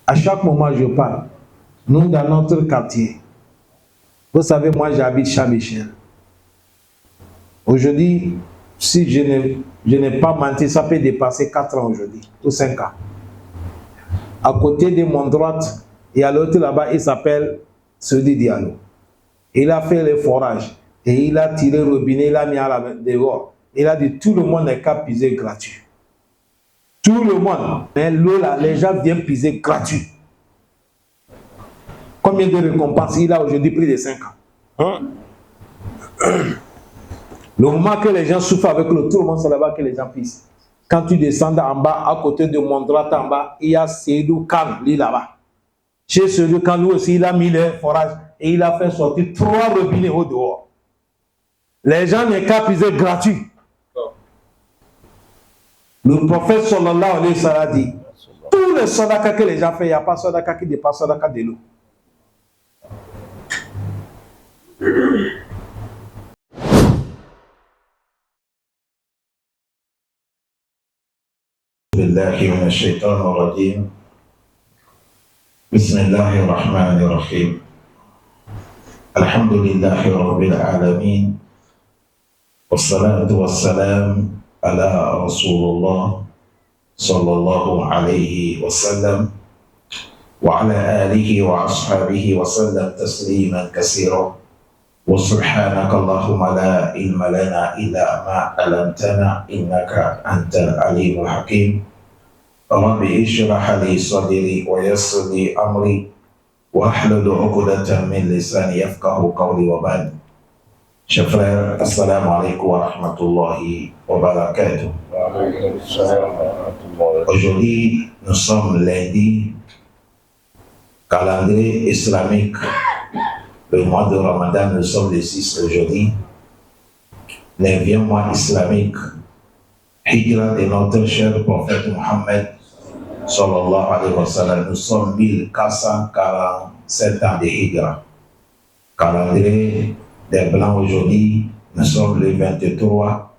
À chaque moment, je parle. Nous, dans notre quartier, vous savez, moi, j'habite Saint-Michel. Aujourd'hui, si je n'ai pas menti, ça peut dépasser 4 ans aujourd'hui, ou 5 ans. À côté de mon droite, il y a l'autre là-bas, il s'appelle Sodi Diallo. Il a fait les forages et il a tiré le robinet, il a mis à la dehors. Il a dit tout le monde n'est qu'à puiser gratuit. Tout le monde. Mais l'eau là, les gens viennent puiser gratuit. Combien de récompenses il a aujourd'hui? Plus de 5 ans. Le moment que les gens souffrent avec l'eau, tout le monde c'est là-bas que les gens puissent. Quand tu descends en bas, à côté de mon droit en bas, il y a Seydou Khan, lui là-bas. Chez Seydou Khan, lui aussi, il a mis les forages et il a fait sortir 3 robinets au dehors. Les gens n'ont qu'à puiser gratuit. Le prophète sallallahu alayhi wa sallam dit, tous les sadaka que les gens font, il n'y a pas sadaka qui dépasse sadaka de l'eau. بالله من الشيطان الرجيم بسم الله الرحمن الرحيم الحمد لله رب العالمين والصلاة والسلام على رسول الله صلى الله عليه وسلم وعلى آله وأصحابه وسلم تسليما كثيرا وسبحانك اللهم لا علم لنا إلا ما علمتنا إنك أنت العليم الحكيم رب اشرح لي صدري ويسر لي أمري واحلل عقدة من لساني يفقه قولي وبعد. Chers frères, assalamu alaikum wa rahmatullahi wa barakatuh. Aujourd'hui, nous sommes lundi, calendrier islamique. Le mois de Ramadan, nous sommes le 6 aujourd'hui. 9e mois islamique, Hijra de notre cher prophète Mohammed, sallallahu alayhi wa sallam. Nous sommes 1447 ans de Hijra. Calendrier des Blancs aujourd'hui, nous sommes le 23,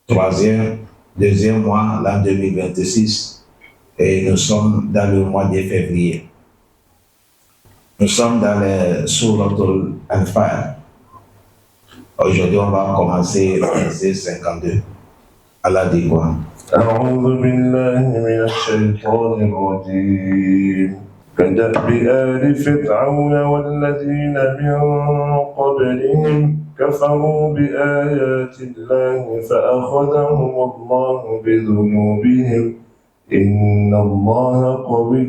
2e mois, l'an 2026, et nous sommes dans le mois de février. Nous sommes dans le Souratul Anfal. Aujourd'hui, on va commencer le verset 52. Allah dit quoi? أعوذ بالله من الشيطان الرجيم كدأب آل فرعون والذين من قبلهم كفروا بآيات الله فأخذهم الله بذنوبهم إن الله قوي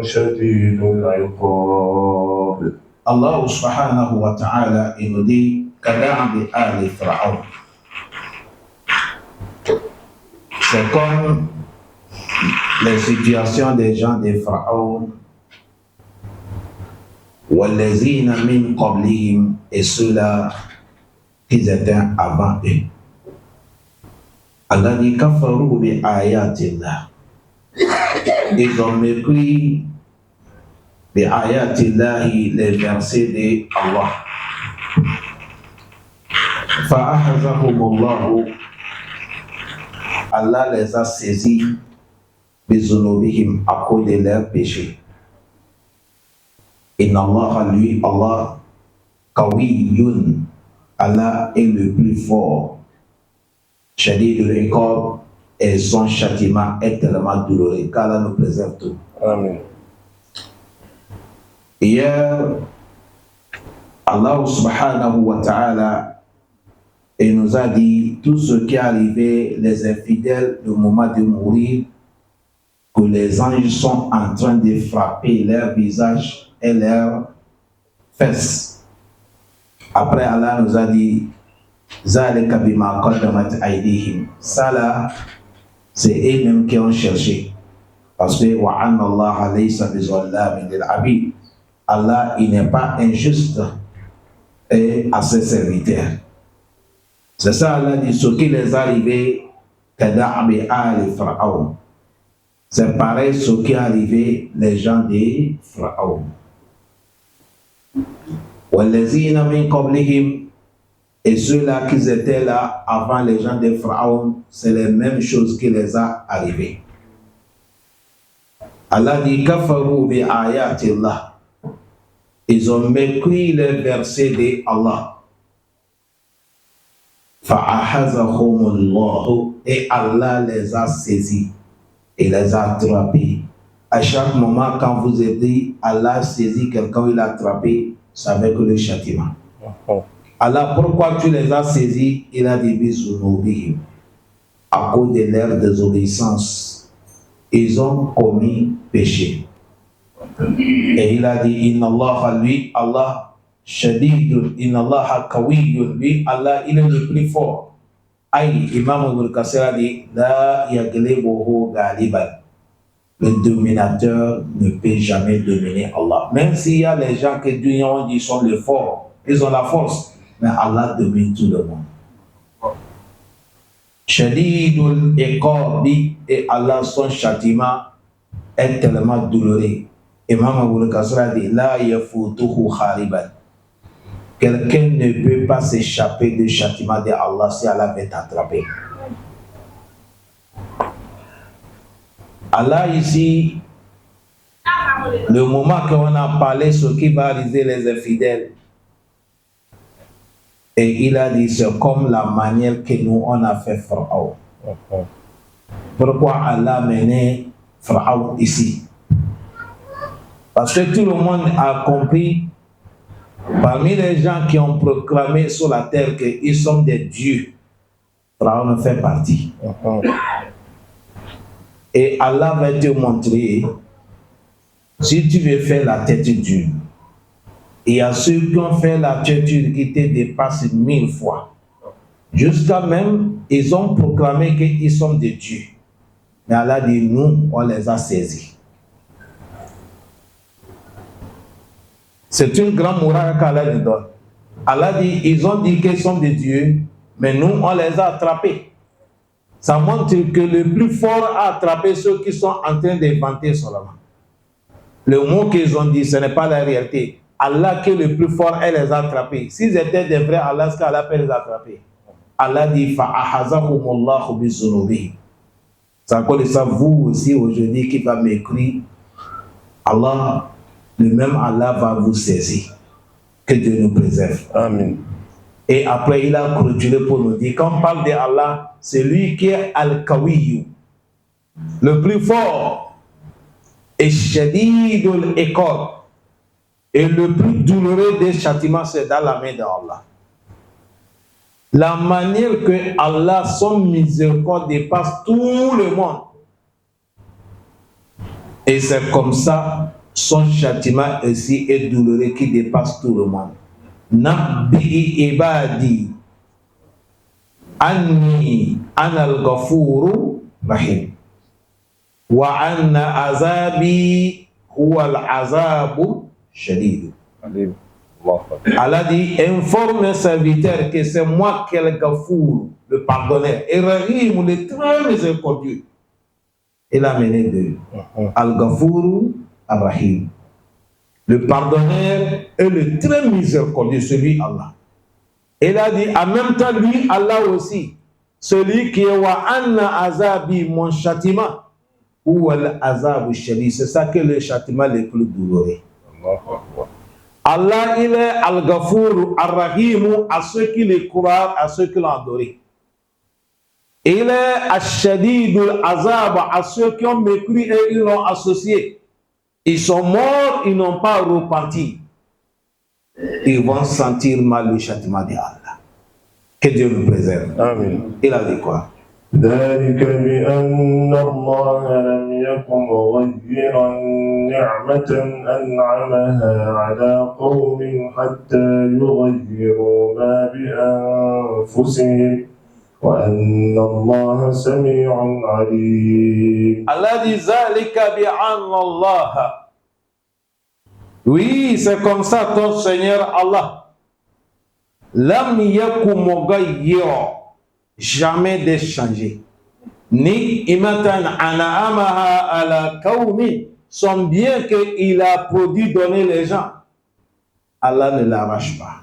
شديد العقاب. Allah subhanahu wa ta'ala nous dit كدأب آل فرعون. C'est comme les situations des gens de Pharaon, وَالَّذِينَ مِنْ قَبْلِهِمْ, et ceux-là qui étaient avant eux. Allah dit كَفَرُوا بِآيَاتِ اللَّهِ. Ils ont mépris بِآيَاتِ اللَّهِ, les versets de Allah. فَأَخَذَهُمُ اللَّهُ, Allah les a saisis bizunubihim, à cause de leurs péchés. Inna Allah, lui, Allah, Kawiyun, Allah est le plus fort. Shadidul Iqab, et son châtiment est tellement douloureux, qu'Allah nous préserve tout. Amen. Hier, Allah subhanahu wa ta'ala, et nous a dit tout ce qui est arrivé, les infidèles, au moment de mourir, que les anges sont en train de frapper leur visage et leurs fesses. Après, Allah nous a dit, Zalika bima qaddamat aydihim. Ça là, c'est eux-mêmes qui ont cherché. Parce que wa anna Allah laysa bizallamin lil abid. Allah, il n'est pas injuste et à ses serviteurs. C'est ça, Allah dit, ce qui les est arrivé, Kada'abi al Pharaon. C'est pareil ce qui est arrivé les gens de Pharaon. وَالَّذِينَ مِنْ قَبْلِهِمْ, et ceux-là qui étaient là avant les gens de Pharaon, c'est les mêmes choses qui les a arrivées. Allah dit kafaru bi ayatillah. Ils ont mépris les versets de Allah. Fa'ahazahumullahu, et Allah les a saisis et les a attrapés. À chaque moment, quand vous êtes dit Allah saisit quelqu'un, il l'a attrapé, c'est avec le châtiment. Allah, pourquoi tu les as saisis? Il a dit bizunubihim, à cause de leur désobéissance. Ils ont commis péché. Et il a dit inna Allah, lui, Allah, shadidun, inna Allah kawiyyun, lui, Allah, il est le plus fort. Aïe, Imam Ibn Kassir a dit la yaglibuhu galiban. Le dominateur ne peut jamais dominer Allah. Même s'il y a les gens que Dieu ont dit sont les forts, ils ont la force, mais Allah domine tout le monde. Shadidul iqabi, et Allah, son châtiment est tellement douloureux. Imam Ibn Kassir a dit la yafutuhu khariban. Quelqu'un ne peut pas s'échapper du châtiment de Allah si Allah veut t'attraper. Allah ici, le moment qu'on a parlé ce qui va arriver les infidèles, et il a dit c'est comme la manière que nous on a fait Pharaon. Pourquoi Allah a mené Pharaon ici? Parce que tout le monde a compris, parmi les gens qui ont proclamé sur la terre qu'ils sont des dieux, Pharaon en fait partie. Et Allah va te montrer, si tu veux faire la tête dure, il y a ceux qui ont fait la tête dure qui te dépassent 1000 fois. Jusqu'à même, ils ont proclamé qu'ils sont des dieux. Mais Allah dit, nous, on les a saisis. C'est une grande morale qu'Allah nous donne. Allah dit, ils ont dit qu'ils sont des dieux, mais nous, on les a attrapés. Ça montre que le plus fort a attrapé ceux qui sont en train d'inventer seulement. Le mot qu'ils ont dit, ce n'est pas la réalité. Allah qui est le plus fort, elle les a attrapés. S'ils étaient des vrais Allah, ce qu'Allah peut les attraper. Allah dit, fa'ahazahumullahu bizunubihim. C'est encore de ça, vous aussi aujourd'hui qui va m'écrire, Allah, le même Allah va vous saisir. Que Dieu nous préserve. Amen. Et après, il a clôturé pour nous dire, quand on parle de Allah, c'est lui qui est Al-Kawiyu, le plus fort, et Shadidul Iqab, et le plus douloureux des châtiments, c'est dans la main d'Allah. La manière que Allah, son miséricorde, dépasse tout le monde. Et c'est comme ça, son châtiment aussi est douloureux qui dépasse tout le monde. Nabbi ibadi anni ana al-ghafuru rahim wa anna azabi huwa al-azabu shadid. Allah dit, informe mes serviteurs que c'est moi qui est le Ghafour, le pardonneur, et Rahim, le très miséricordieux. Il a mené de Al-Ghafour à Rahim. Le pardonneur est le très miséricordieux, celui Allah. Il a dit, en même temps, lui, Allah aussi, celui qui est wa anna azabi, mon châtiment, ou al-azabu shadid, c'est ça que le châtiment le plus douloureux. Allah, il est Al-Ghafour, Ar-Rahim, à ceux qui le croient, à ceux qui l'ont adoré. Il est Al-Shadid, Al-Azab, à ceux qui ont mépris et ils l'ont associé. Ils sont morts, ils n'ont pas repenti. Ils vont sentir mal le châtiment d'Allah. Que Dieu nous préserve. Amen. Il a dit quoi? ذلك بأن الله لم يكن مغيرا نعمة أنعمها على قوم حتى يغيروا ما بأنفسهم وأن الله سميع عليم. Allah dit ذلك بأن الله. Oui, c'est comme ça ton Seigneur Allah. Lam yakun mughayyira. Jamais d'échanger. Ni imatan an'amaha ala kawmi, son bien qu'il a produit donner les gens. Allah ne l'arrache pas.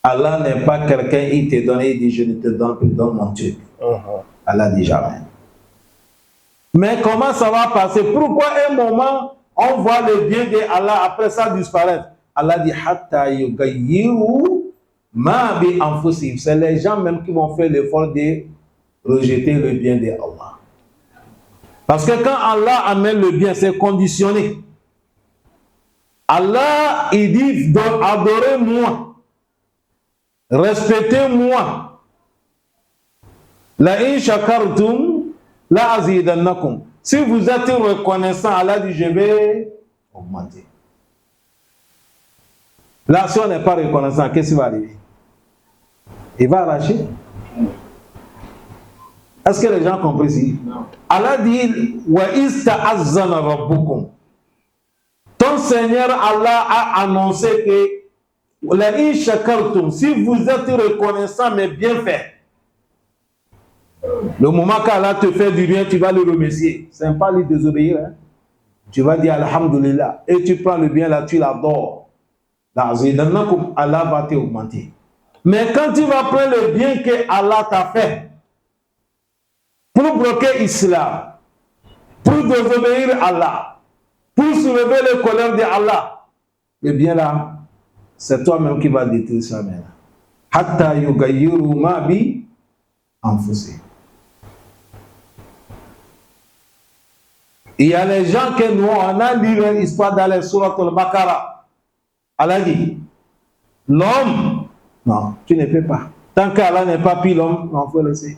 Allah n'est pas quelqu'un, il te donne, il dit je ne te donne plus, donne mon truc. Allah dit jamais. Mais comment ça va passer? Pourquoi un moment, on voit le bien de Allah, après ça disparaître? Allah dit, hatta yughayyiru ma bi anfusihim. C'est les gens même qui vont faire l'effort de rejeter le bien de Allah. Parce que quand Allah amène le bien, c'est conditionné. Allah, il dit, adorez-moi, respectez-moi. La in shakartum la azidannakum. Si vous êtes reconnaissant, Allah dit, je vais augmenter. Là, si on n'est pas reconnaissant, qu'est-ce qui va arriver? Il va arracher. Est-ce que les gens ont compris ici? Allah dit, wa ista'azzana rabbukum. Ton Seigneur Allah a annoncé que la in shakartum, si vous êtes reconnaissant mais bien fait, le moment qu'Allah te fait du bien, tu vas le remercier. C'est pas lui désobéir. Hein? Tu vas dire Alhamdulillah. Et tu prends le bien là, tu l'adores. Allah va t'augmenter. Mais quand tu vas prendre le bien que Allah t'a fait, pour bloquer l'islam, pour désobéir à Allah, pour soulever les colères de Allah, le bien là, c'est toi-même qui vas détruire ça maintenant. Hatta yughayyiru ma bi anfusihim. Il y a les gens que nous, on a lu leur histoire dans les sourates al-Baqarah. Allah dit, l'homme, non, tu ne peux pas. Tant qu'Allah n'est pas pris l'homme, non, il faut laisser.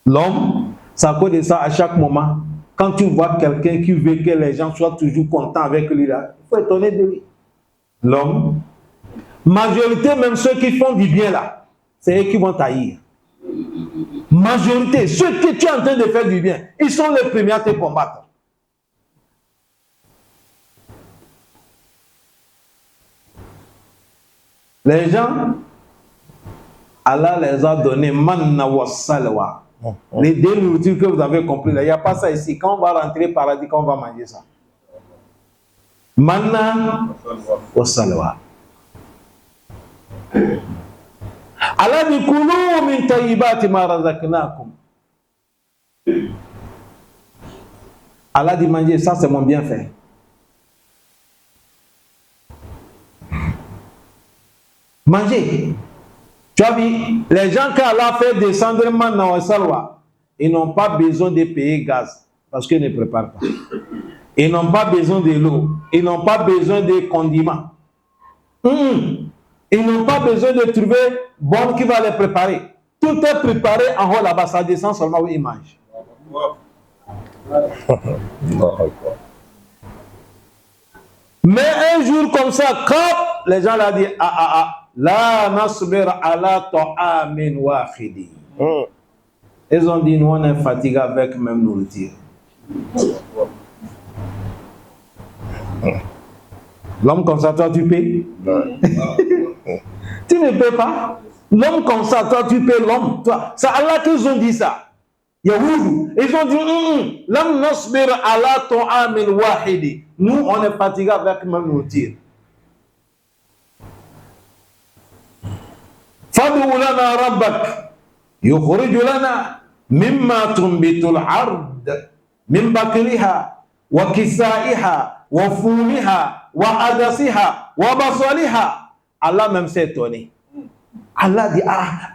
L'homme, ça cause de ça à chaque moment. Quand tu vois quelqu'un qui veut que les gens soient toujours contents avec lui, là, il faut étonner de lui. L'homme, majorité, même ceux qui font du bien là, c'est eux qui vont taillir. Majorité, ceux que tu es en train de faire du bien, ils sont les premiers à te combattre. Les gens, Allah les a donné manna wa salwa. Les deux nourritures que vous avez compris là, il n'y a pas ça ici. Quand on va rentrer au paradis, quand on va manger ça. Manna wa salwa. Allah dit kulu min tayyibati ma razaqnakum. Allah dit manger, ça c'est mon bienfait. Manger. Tu as vu, les gens qu'Allah fait descendre manna wa salwa, ils n'ont pas besoin de payer gaz parce qu'ils ne préparent pas. Ils n'ont pas besoin de l'eau. Ils n'ont pas besoin de condiments. Ils n'ont pas besoin de trouver bon qui va les préparer. Tout est préparé en haut là-bas, ça descend seulement où ils mangent. Mais un jour comme ça, quand les gens l'ont dit, la nasbir ala ta'amin wahidi. Ils ont dit, nous on est fatigués avec même nourriture. L'homme comme ça, toi tu paies? Tu ne paies pas. L'homme comme ça, toi tu paies l'homme. C'est Allah qu'ils ont dit ça. Yahoudou. Ils ont dit, l'homme nasbir ala ta'amin wahidi. Nous on est fatigués avec même nourriture. فادع لنا ربك يخرج لنا مما تنبت الأرض من بقلها وكسائها وفومها وعدسها وبصلها. Allah même s'est étonné. Allah dit,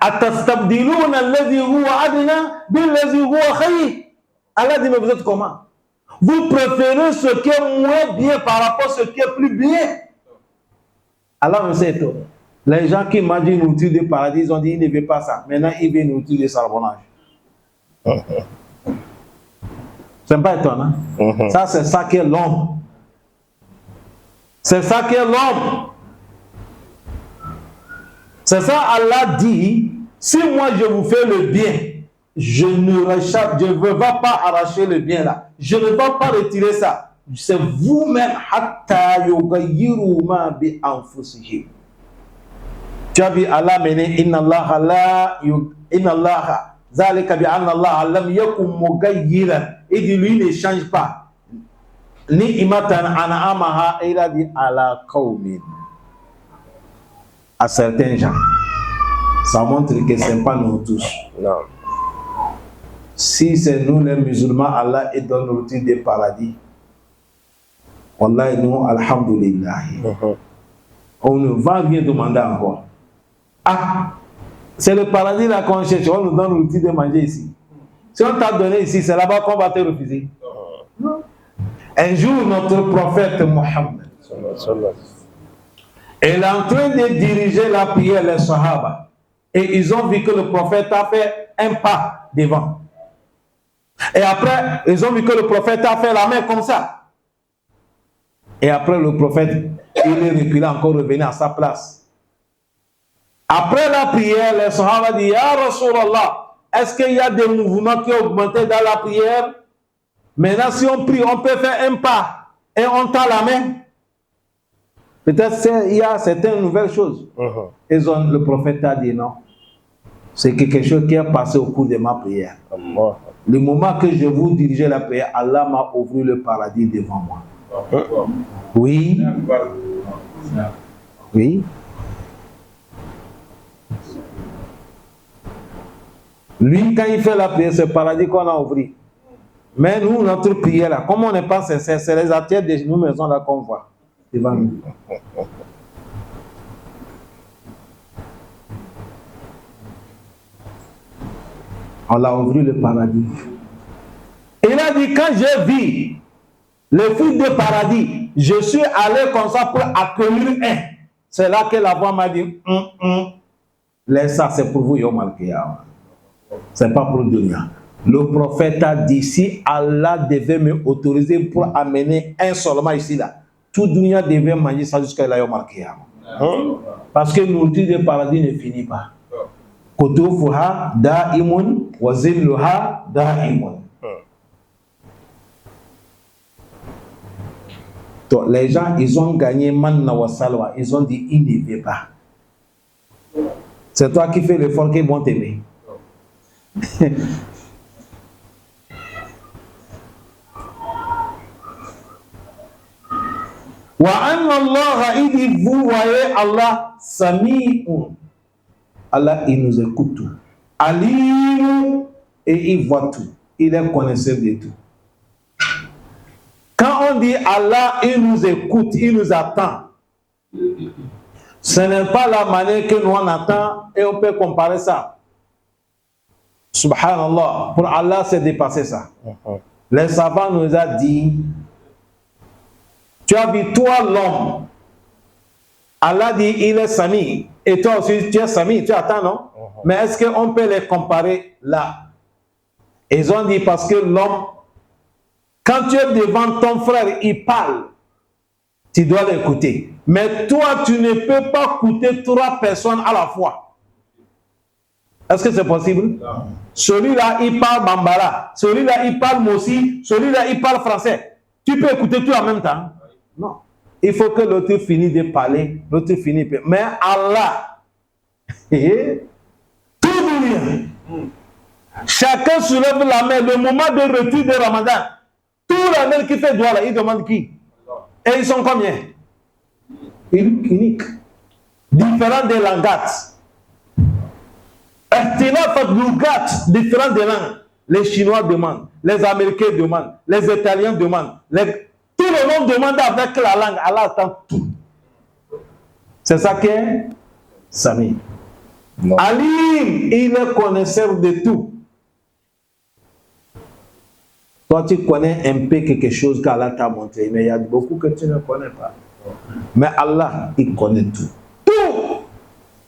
atastabdiluna alladhi huwa adna billadhi huwa khayr. Allah dit, mais vous êtes comment? Vous préférez ce qui est moins bien par rapport à ce qui est plus bien. Allah même s'est étonné. Les gens qui mangent une nourriture de paradis, ils ont dit, ils ne veulent pas ça. Maintenant, ils veulent une nourriture de charbonnage. C'est pas étonnant. Ça, c'est ça qu'est l'homme. C'est ça qu'est l'homme. C'est ça, Allah dit, si moi je vous fais le bien, je ne vais pas arracher le bien là. Je ne vais pas retirer ça. C'est vous-même, hatta yughayyiru ma bi anfusihim. Tu as vu Allah mener inna Allah zalika bi anna Allah lam yakun mughayyiran. Il dit lui ne change pas. Ni imatan an'amaha, il a dit ala qaumin. À certains gens. Ça montre que ce n'est pas nous tous. Non. Si c'est nous les musulmans, Allah est dans le titre des paradis. Wallah, nous, alhamdulillah. On ne va rien demander encore. Ah, c'est le paradis là qu'on cherche, on nous donne l'outil de manger ici. Si on t'a donné ici, c'est là-bas qu'on va te refuser. Non. Un jour, notre prophète Mohammed, il est en train de diriger la prière, les Sahaba. Et ils ont vu que le prophète a fait un pas devant. Et après, ils ont vu que le prophète a fait la main comme ça. Et après, le prophète, il est reculé, encore revenu à sa place. Après la prière, les Sahaba disent, Ya Rasulallah, est-ce qu'il y a des mouvements qui ont augmenté dans la prière? Maintenant, si on prie, on peut faire un pas et on tend la main. Peut-être qu'il y a certaines nouvelles choses. Le prophète a dit non. C'est quelque chose qui est passé au cours de ma prière. Le moment que je vous dirigeais la prière, Allah m'a ouvert le paradis devant moi. Oui. Oui. Lui, quand il fait la prière, c'est le paradis qu'on a ouvert. Mais nous, notre prière là, comme on n'est pas sincère, c'est les attires de nos maisons là qu'on voit devant nous. On a ouvert le paradis. Il a dit, quand j'ai vu le fruit du paradis, je suis allé comme ça pour accueillir un. C'est là que la voix m'a dit, laisse ça, c'est pour vous, Yom Al-Qiyamah. C'est pas pour le dunya. Le prophète a dit, si Allah devait me autoriser pour amener un seulement ici là, tout dunya devait manger ça jusqu'à la Yom Al-Qiyamah. Parce que nous dit le paradis ne finit pas. Kutufuha da'imun wa zilluha da'imun. Donc les gens, ils ont gagné manna wa salwa, ils ont dit, il ne veut pas. C'est toi qui fais l'effort qu'ils vont t'aimer. Wa anna Allah, il dit, vous voyez Allah, Sami'un. Allah, il nous écoute tout. Alim, et il voit tout. Il est connaisseur de tout. Quand on dit Allah, il nous écoute, il nous attend. Ce n'est pas la manière que nous on attend et on peut comparer ça. Subhanallah, pour Allah, c'est dépasser ça. Les savants nous ont dit, tu as vu toi l'homme. Allah dit, il est Sami. Et toi aussi, tu es Sami, tu attends, non? Mais est-ce qu'on peut les comparer là? Ils ont dit, parce que l'homme, quand tu es devant ton frère, il parle, tu dois l'écouter. Mais toi, tu ne peux pas écouter 3 personnes à la fois. Est-ce que c'est possible? Non. Celui-là, il parle Bambara. Celui-là, il parle Mossi. Celui-là, il parle français. Tu peux écouter tout en même temps? Non. Il faut que l'autre finisse de parler, l'autre finisse. Mais Allah, tout devient. Chacun soulève la main. Le moment de retour de Ramadan, tout la main qui fait droit là, il demande qui? Et ils sont combien? Uniques. Différents des langages. Différents des langues. Les Chinois demandent, les Américains demandent, les Italiens demandent, tout le monde demande avec la langue. Allah attend tout. C'est ça qu'est Sami. Alim, il est connaisseur de tout. Toi, tu connais un peu quelque chose qu'Allah t'a montré, mais il y a beaucoup que tu ne connais pas. Mais Allah, il connaît tout. Tout.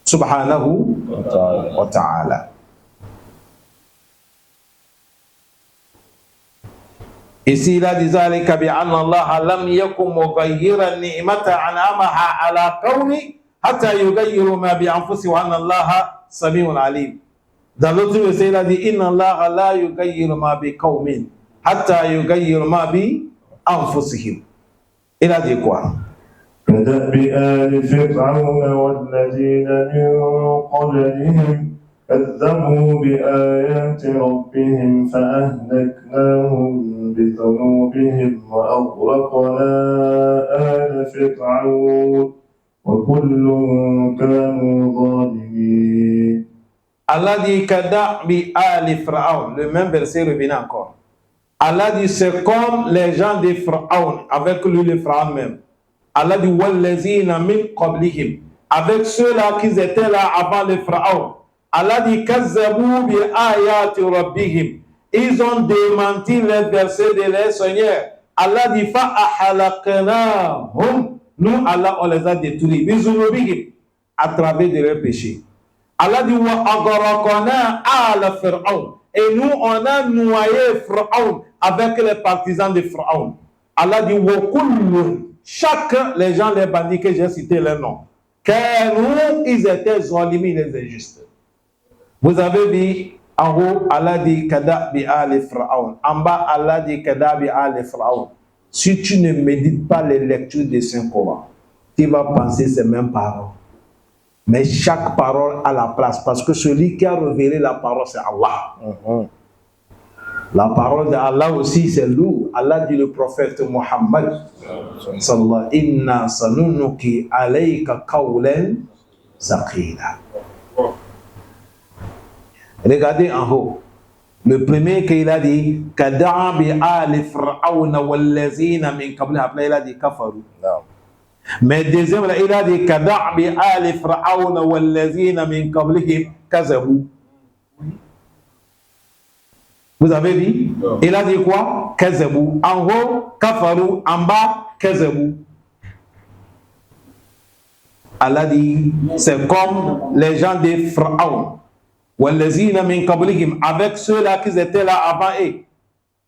Subhanahu wa ta'ala. Ici, il a dit ذلك بأن الله لم يكن مغيرا نعمة أنعمها على قوم حتى يغيروا ما بأنفسهم وأن الله سميع عليم. Dans l'autre verset, il a dit إن الله لا يغير ما بقوم حتى يغيروا ما بأنفسهم. Il a dit quoi? كدأب آل فرعون والذين من قبلهم كذبوا بآيات ربهم فأهلكناهم بذنوبهم وأغرقنا آل فرعون وكل كانوا ظالمين. Allah dit Kadabi Ali Pharaon. Le même verset revient encore. Allah dit c'est comme les gens de Pharaon, avec lui le Pharaon même. Allah dit Wallazina min qablihim. Avec ceux-là qui étaient là avant le Pharaon. Allah dit Kazzabu bi ayati rabbihim. Ils ont démenti les versets de leur Seigneur. Allah dit fa ahalaknahum. Nous Allah on les a détruits. Bizunubihim. À travers de leurs péchés. Allah dit wa agharaqna ala Pharaon. Et nous on a noyé Pharaon avec les partisans de Pharaon. Allah dit wa kullun. Chaque les gens les bandits que j'ai cités leur nom. Car nous ils étaient zalimi les injustes. Vous avez vu en haut Allah dit Kadabi ali Pharaon. En bas Allah dit Kadabi ali Pharaon. Si tu ne médites pas les lectures des Saint-Coran, tu vas penser ces mêmes paroles. Mais chaque parole a la place parce que celui qui a révélé la parole, c'est Allah. La parole d'Allah aussi, c'est lourd. Allah dit le prophète Muhammad sallallahu inna sanunuki alayka qawlan thaqila. Regardez en haut. Le premier qu'il a dit Kadabi ali Fir'auna wallazina min qablihim. Après il a dit kafaru. Mais deuxième, il a dit Kadabi ali Fir'auna wallazina min qablihim kazabu. Vous avez dit? Il a dit quoi? Kazabu. En haut, kafaru. En bas, kazabu. Allah dit c'est comme les gens de Pharaon. Wallazina min qablihim, avec ceux-là qui étaient là avant eux.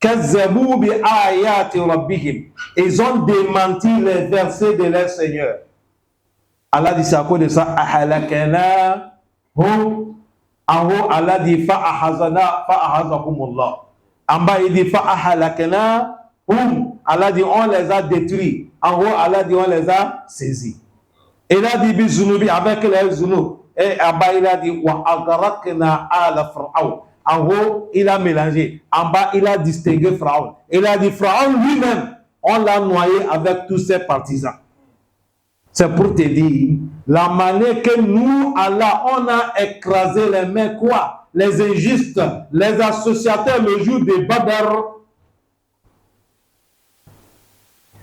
Kazzabu bi ayati rabbihim. Ils ont démenti les versets de leur Seigneur. Allah dit c'est à cause de ça. Ahalakana hum. En haut, Allah dit fa'ahazahumullah. En bas, il dit fa'ahalakana hum. Allah dit on les a détruits. En haut, Allah dit on les a saisis. Il a dit bizunubi avec les zunub. Et en bas, il a dit wa agarakna ala Pharaon. En haut, il a mélangé. En bas, il a distingué Pharaon. Il a dit Pharaon lui-même, on l'a noyé avec tous ses partisans. C'est pour te dire, la manière que nous, Allah, on a écrasé les mains, quoi? Les injustes, les associateurs le jour de Badr.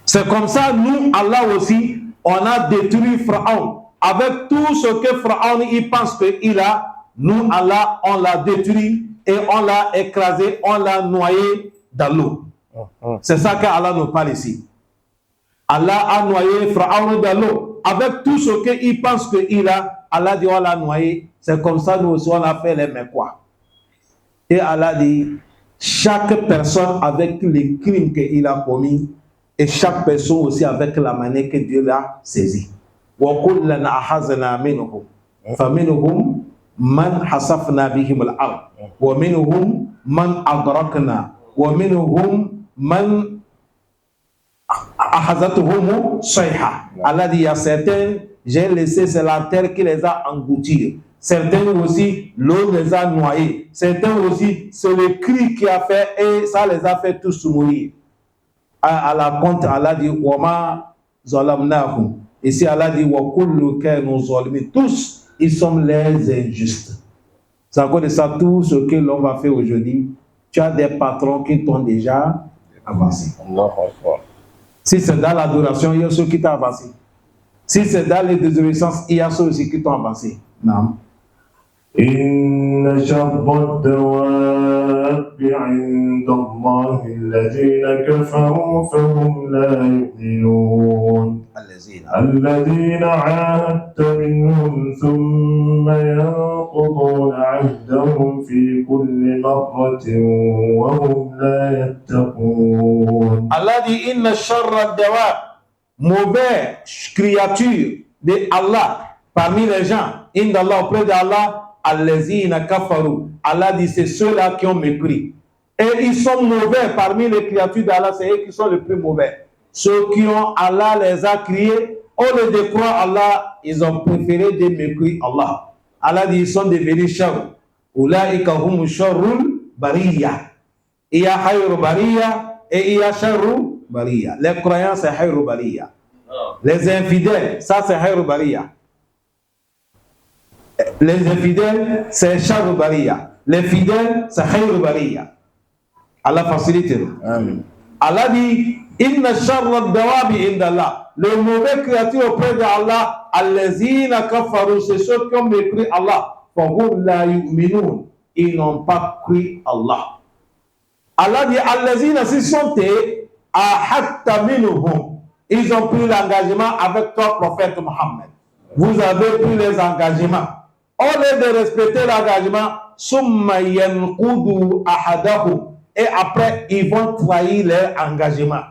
C'est comme ça, nous, Allah aussi, on a détruit Pharaon. Avec tout ce que Pharaon il pense qu'il a, nous, Allah, on l'a détruit et on l'a écrasé, on l'a noyé dans l'eau. C'est ça qu'Allah nous parle ici. Allah a noyé Pharaon dans l'eau. Avec tout ce qu'il pense qu'il a, Allah dit on l'a noyé. C'est comme ça nous aussi on a fait les Mekwa. Et Allah dit, chaque personne avec les crimes qu'il a commis, et chaque personne aussi avec la manière que Dieu l'a saisi. وَكُلًّا أَخَذْنَا مِنْهُمْ فَمِنْهُمْ مَنْ حَسَفْنَا بِهِمُ الْأَرْضَ وَمِنْهُمْ مَنْ أَغْرَقْنَا وَمِنْهُمْ مَنْ أَخَذَتْهُمُ الصَّيْحَةُ. Allah dit, il y a certains, j'ai laissé, c'est la terre qui les a engloutis. Certains aussi, l'eau les a noyés. Certains aussi, c'est le cri qui a fait, et ça les a fait tous mourir. À la compte, Allah dit, وَمَا ظَلَمْنَاهُمْ. Ici, Allah dit, tous, ils sont les injustes. C'est à cause de ça, tout ce que l'on va faire aujourd'hui, tu as des patrons qui t'ont déjà avancé. Si c'est dans l'adoration, il y a ceux qui t'ont avancé. Si c'est dans les désobéissances, il y a ceux aussi qui t'ont avancé. Non. إن شر الدواب عند الله الذين كفروا فهم لا يؤمنون الذين عاهدت منهم ثم ينقضون عهدهم في كل مرة وهم لا يتقون. Allah dit inna sharra dawab, mauvaise créature de Allah parmi les gens, inda Allah auprès d'Allah. Allazina kafaru. Allah dit c'est ceux-là qui ont mépris. Et ils sont mauvais parmi les créatures d'Allah, c'est eux qui sont les plus mauvais. Ceux qui ont Allah les a criés, au lieu de croire Allah, ils ont préféré de mépriser Allah. Allah dit ils sont devenus charr. Ulaika hum sharrul bariya. Il y a khayru bariya et il y a sharru bariya. Les croyants c'est khayru bariya. Les infidèles, ça c'est khayru bariya. Les infidèles, c'est Sharru Bariya. Les fidèles, c'est Khayru Bariya. Allah facilite. Allah dit Inna sharra dawabi indallah. Les mauvais créatures auprès d'Allah, allazina kafaru, c'est ceux qui ont mépris Allah. Fahum la yu'minun. Ils n'ont pas cru Allah. Allah dit allazina, si sont ahadta minhum. Ils ont pris l'engagement avec toi, prophète Mohammed. Vous avez pris les engagements. Au lieu de respecter l'engagement, summa yanqudu ahadahum. Et après, ils vont trahir leur engagement.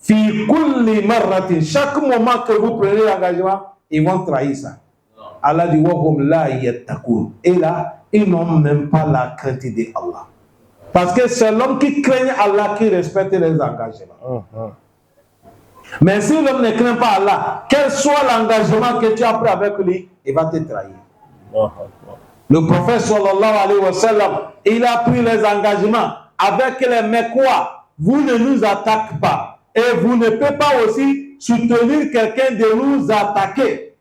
Fi kulli marratin. Chaque moment que vous prenez l'engagement, ils vont trahir ça. Allah dit wahum la yattaqun. Et là, ils n'ont même pas la crainte d'Allah. Parce que c'est l'homme qui craint Allah qui respecte les engagements. Mais si l'homme ne craint pas Allah, quel soit l'engagement que tu as pris avec lui, il va te trahir. Le prophète sallallahu alayhi wa sallam, il a pris les engagements avec les Mekwa. Vous ne nous attaquez pas. Et vous ne pouvez pas aussi soutenir quelqu'un de nous attaquer.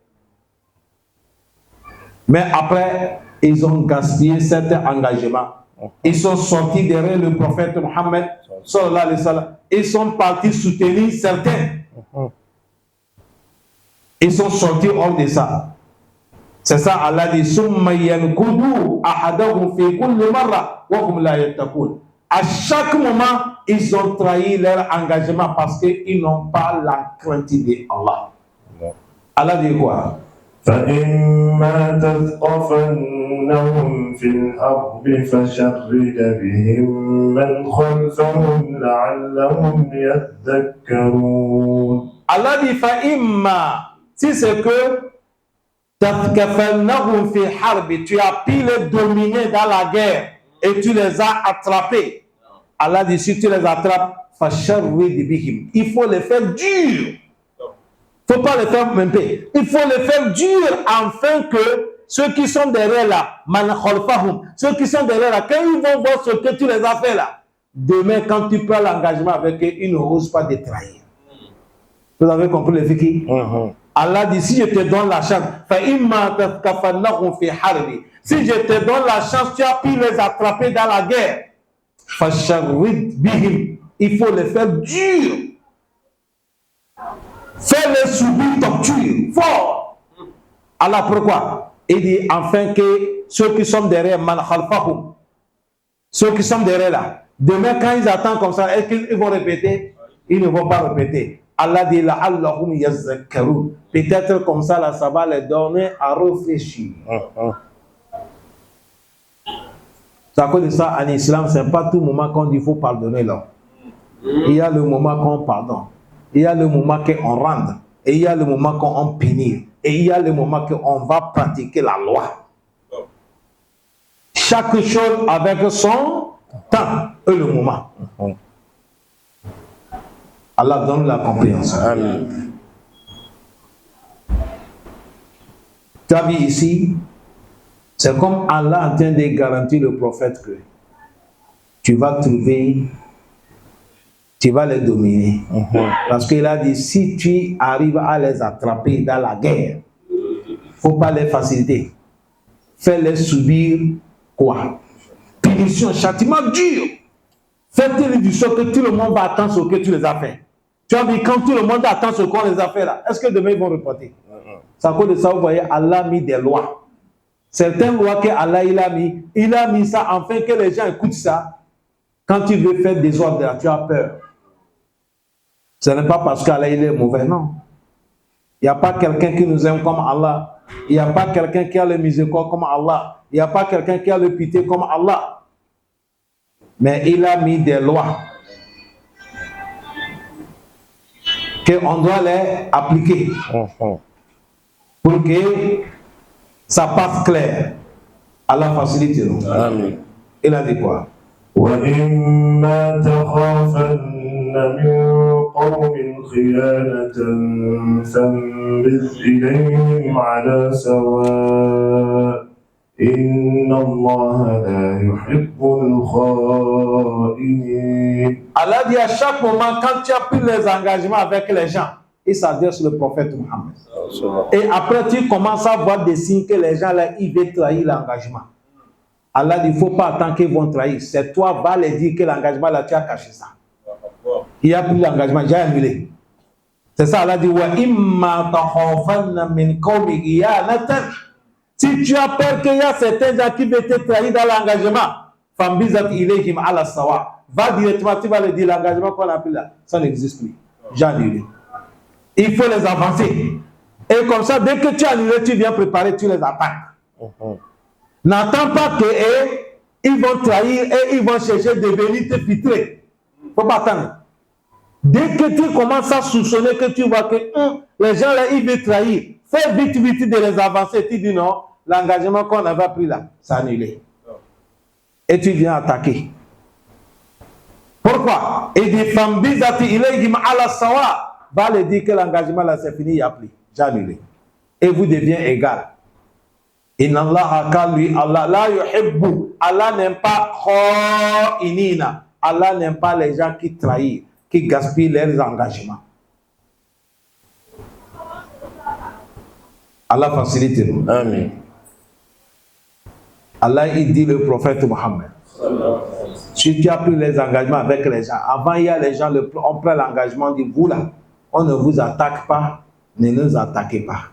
Mais après, ils ont gaspillé cet engagement. Ils sont sortis derrière le prophète Mohammed sallallahu alayhi wa sallam. Ils sont partis soutenir certains. Ils sont sortis hors de ça. C'est ça, Allah dit Summa yankudu ahadahum fi kulli marra wa hum la yattaqun. À chaque moment, ils ont trahi leur engagement parce qu'ils n'ont pas la crainte d'Allah. Allah dit quoi? فإما تثقفنهم في الحرب فشرد بهم من خلفهم لعلهم يذكرون. Allah dit فإما, si c'est que تثقفنهم في الحرب, tu as pu les dominer dans la guerre et tu les as attrapés. Allah dit si tu les attrapes, فشرد بهم, il faut les faire dur. Il ne faut pas les faire même. Il faut les faire dur afin que ceux qui sont derrière là, ceux qui sont derrière là, quand ils vont voir ce que tu les as fait là, demain quand tu prends l'engagement avec eux, ils n'osent pas te trahir. Vous avez compris le fiqh? Allah dit si je te donne la chance, si je te donne la chance, tu as pu les attraper dans la guerre. Il faut les faire dur. Fais-les subir torture, fort. Allah, pourquoi? Il dit afin que ceux qui sont derrière, ceux qui sont derrière là, demain quand ils attendent comme ça, est-ce qu'ils vont répéter? Ils ne vont pas répéter. Allah dit la'allahum yazakkarun. Peut-être comme ça, là, ça va les donner à réfléchir. C'est à cause de ça, en islam, c'est pas tout moment qu'on dit qu'il faut pardonner l'homme. Il y a le moment qu'on pardonne. Il y a le moment qu'on rende, et il y a le moment qu'on punit, et il y a le moment qu'on va pratiquer la loi. Chaque chose avec son temps et le moment. Allah donne la compréhension. Tu as vu ici, c'est comme Allah en train de garantir le prophète que tu vas trouver. Tu vas les dominer. Parce qu'il a dit, si tu arrives à les attraper dans la guerre, il ne faut pas les faciliter. Fais-les subir quoi? Punition, châtiment dur. Fais-les du sort que tout le monde va attendre ce que tu les as fait. Tu as vu, quand tout le monde attend ce qu'on les a fait là, est-ce que demain ils vont reporter? C'est à cause de ça, vous voyez, Allah a mis des lois. Certaines lois que Allah il a mis ça afin que les gens écoutent ça. Quand tu veux faire des ordres, tu as peur. Ce n'est pas parce qu'Allah il est mauvais, non. Il n'y a pas quelqu'un qui nous aime comme Allah. Il n'y a pas quelqu'un qui a le miséricorde comme Allah. Il n'y a pas quelqu'un qui a le pitié comme Allah. Mais il a mis des lois qu'on doit les appliquer pour que ça passe clair. Allah facilite nous. Amen. Il a dit quoi? وإما تخافن من قوم خيانة فانبذ إليهم على سواء إن الله لا يحب الخائنين. Allah dit à chaque moment, quand tu as pris les engagements avec les gens, il s'adresse au prophète Mohammed. Et après, tu commences à voir des signes que les gens là, ils veulent trahir l'engagement. Allah dit, il ne faut pas attendre qu'ils vont trahir. C'est toi, va les dire que l'engagement là, tu as caché ça. Il n'y a plus l'engagement, j'ai annulé. C'est ça, Allah dit, wa imma takhafanna min qawmi khiyanatan. Si tu as peur qu'il y a certains gens qui veulent te trahir dans l'engagement, fambizat ilayhim ala sawa. Va directement, tu vas leur dire l'engagement qu'on a pris là, ça n'existe plus. J'ai annulé. Il faut les avancer. Et comme ça, dès que tu as annulé, tu viens préparer, tu les attaques. N'attends pas qu'ils vont trahir et ils vont chercher de venir te filtrer. Il ne faut pas attendre. Dès que tu commences à soupçonner que tu vois que les gens là, ils veulent trahir, fais vite de les avancer. Tu dis non, l'engagement qu'on avait pris là, c'est annulé. Et tu viens attaquer. Pourquoi? Et des femmes bizati ilayhim ala sawa. Va leur dire que l'engagement là c'est fini, il n'y a plus. J'ai annulé. Et vous devenez égal. Inna Allah kalui Allah la yuhibbu. Allah n'aime pas kha'inina. Allah n'aime pas les gens qui trahissent, qui gaspillent leurs engagements. Allah facilite nous. Amen. Allah il dit le prophète Mohammed. Si tu as pris les engagements avec les gens, avant il y a les gens, on prend l'engagement, dit vous là, on ne vous attaque pas, ne nous attaquez pas.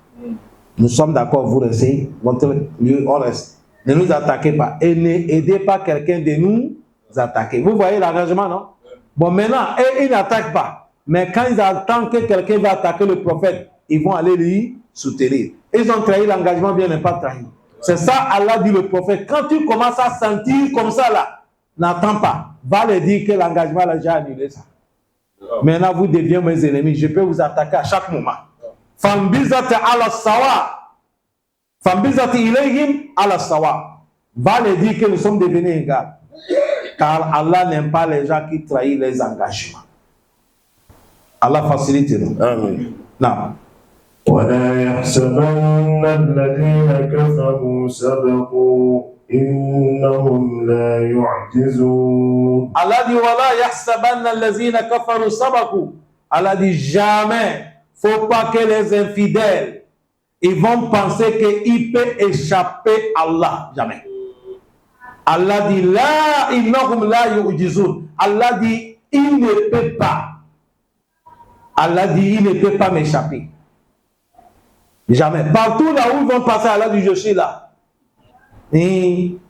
Nous sommes d'accord, vous restez, votre lieu, on reste. Ne nous attaquez pas et n'aidez pas quelqu'un de nous attaquer. Vous voyez l'engagement, non? Bon, maintenant, ils n'attaquent pas. Mais quand ils attendent que quelqu'un va attaquer le prophète, ils vont aller lui soutenir. Ils ont trahi l'engagement, bien n'est pas trahi. C'est ça, Allah dit le prophète. Quand tu commences à sentir comme ça là, n'attends pas. Va leur dire que l'engagement là, j'ai annulé ça. Maintenant, vous devenez mes ennemis. Je peux vous attaquer à chaque moment. Fambizat ala sawa. Fambizat ilayhim ala sawa. Va leur dire que nous sommes devenus égaux. Car Allah n'aime pas les gens qui trahissent les engagements. Allah facilite nous. Amen. Non. ولا يحسبن الذين كفروا سبقوا إنهم لا يعجزون. Allah dit wala yahsabanna allazina kafaru sabaku. Allah dit jamais, faut pas que les infidèles ils vont penser qu'ils peuvent échapper à Allah, jamais. Allah dit la innahum la yu'jizun. Allah dit il ne peut pas. Allah dit il ne peut pas m'échapper. Jamais. Partout là où ils vont passer, Allah dit je suis là.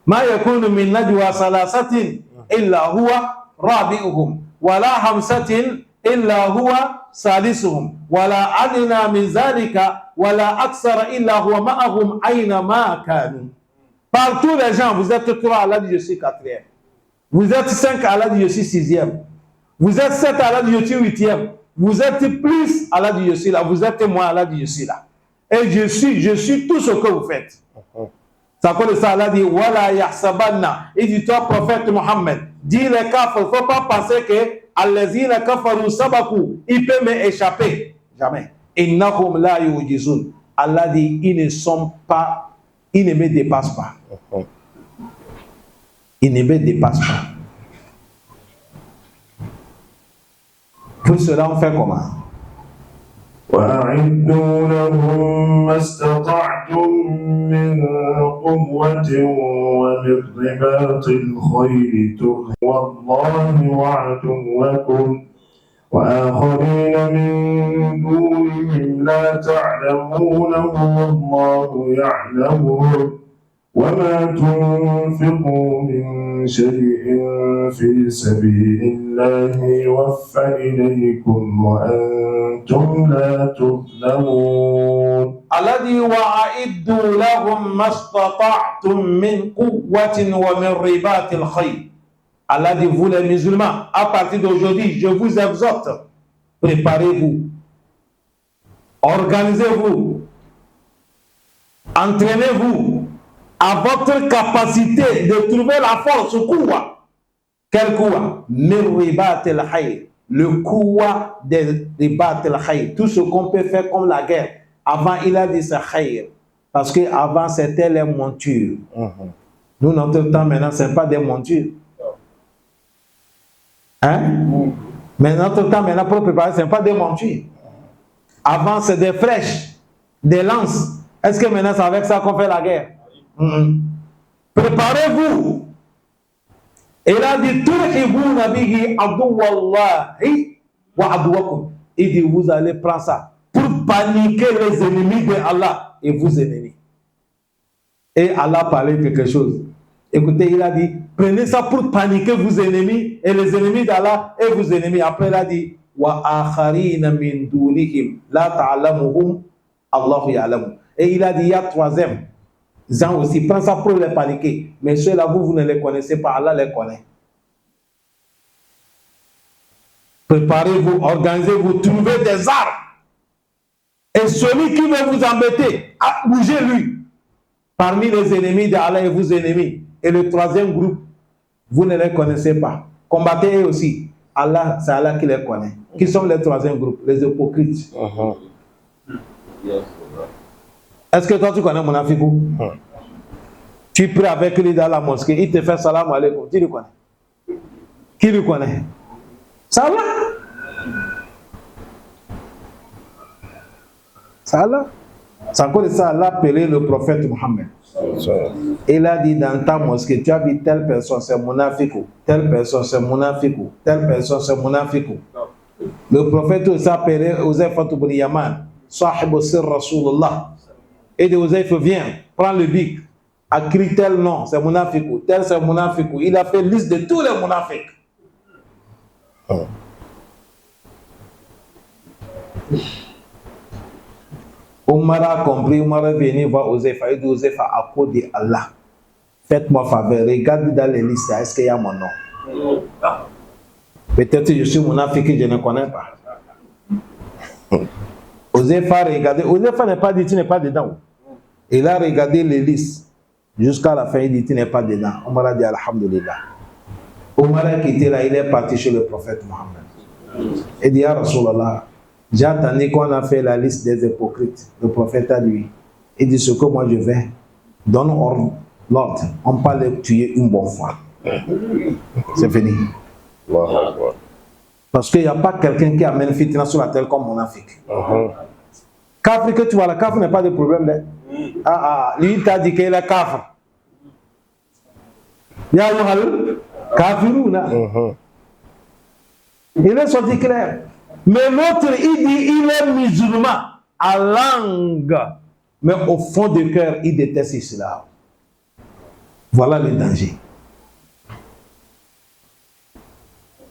Ma yakunu min najwa salasatin illa huwa rabi'uhum wala hamsatin illa huwa salisuhum wala adna min zalika wala aksara illa huwa ma'ahum aina ma kanu. Partout les gens, vous êtes 3, Allah dit je suis 4e. Vous êtes 5, Allah dit je suis 6e. Vous êtes 7, Allah dit je suis 8e. Vous êtes plus, Allah dit je suis là. Vous êtes moins, Allah dit je suis là. Et je suis tout ce que vous faites. Ça cause de ça, Allah dit wala yahsabanna. Il dit toi prophète Mohammed, dis les kafir, faut pas penser que allazina kafaru sabaku, il peut m'échapper. Jamais. Innahum la yujizun. Allah dit ils ne sont pas, ils ne me dépassent pas. Ils ne me dépassent pas. Pour cela, on fait comment? وأعدوا لهم ما استطعتم من قوة ومن رباط الخيل ترهبون والله وعدوكم وآخرين من دونهم لا تعلمونهم والله يعلمهم وما تنفقوا من شيء في سبيل الله يوفى إليكم وأنتم لا تظلمون. Allah dit وَأَعِدُّوا لَهُمْ مَا اسْتَطَعْتُم مِّن قُوَّةٍ وَمِن رِّبَاطِ الْخَيْلِ. Allah dit vous les musulmans, à partir d'aujourd'hui, je vous exhorte, préparez-vous, organisez-vous, entraînez-vous à votre capacité de trouver la force au Kouwa. Quel Kouwa? Mirribat el-Khayr. Le Kouwa de Ribat el-Khayr. Tout ce qu'on peut faire comme la guerre. Avant, il a dit c'est Khayr. Parce qu'avant, c'était les montures. Nous, notre temps, maintenant, ce n'est pas des montures. Hein? Mais notre temps, maintenant, pour préparer, ce n'est pas des montures. Avant, c'est des flèches, des lances. Est-ce que maintenant, c'est avec ça qu'on fait la guerre? Préparez-vous. Et il a dit, il dit, vous allez prendre ça pour paniquer les ennemis de Allah et vos ennemis. Et Allah parlait quelque chose. Écoutez, il a dit, prenez ça pour paniquer vos ennemis et les ennemis d'Allah et vos ennemis. Après, il a dit, et il a dit, il y a troisième. Zan aussi, prends ça pour les paniquer. Mais ceux-là, vous ne les connaissez pas, Allah les connaît. Préparez-vous, organisez-vous, trouvez des armes. Et celui qui veut vous embêter, bougez-lui. Parmi les ennemis d'Allah et vos ennemis. Et le troisième groupe, vous ne les connaissez pas. Combattez eux aussi. Allah, c'est Allah qui les connaît. Qui sont les troisième groupe? Les hypocrites. Est-ce que toi tu connais mon afikou? Tu pries avec lui dans la mosquée, il te fait salam alaikum. Tu le connais? Qui le connaît? C'est Allah. C'est Allah. C'est à cause de ça, Allah a appelé le prophète Mohammed. Il a dit dans ta mosquée, tu as vu telle personne, c'est mon afikou. Telle personne, c'est mon afikou. Telle personne, c'est mon afikou. Le prophète aussi appelé Ouzaifa ibn Yaman, Sahib Sir Rasulullah. Et de Ouzaifa vient, prend le bic, écrit tel nom, c'est Munafikou, tel c'est Munafikou. Il a fait liste de tous les Munafiks. Omar a compris, Omar est venu voir Ouzaifa. Il dit Ouzaifa, à cause de Allah, faites-moi faveur, regardez dans les listes, est-ce qu'il y a mon nom? Peut-être que je suis Munafik et je ne connais pas. Ouzaifa a regardé, Ouzaifa n'est pas dit, tu n'es pas dedans. Il a regardé les listes. Jusqu'à la fin, il dit, tu n'es pas dedans. Omar a dit, Alhamdulillah. Omar a quitté là, il est parti chez le prophète Mohammed. Il dit, Ya Rasulallah, j'ai attendu qu'on a fait la liste des hypocrites. Le prophète a dit, il dit, ce que moi je vais, donne l'ordre. On peut les tuer une bonne fois. C'est fini. Parce qu'il n'y a pas quelqu'un qui amène fitna sur la terre comme Munafik. Kafir que tu vois, la kafir n'est pas de problème. Là. Lui il t'a dit qu'il est kafir. Il y a un kafir ou là. Il est sorti clair. Mais l'autre, il dit il est musulman à langue. Mais au fond du cœur, il déteste l'islam. Voilà le danger.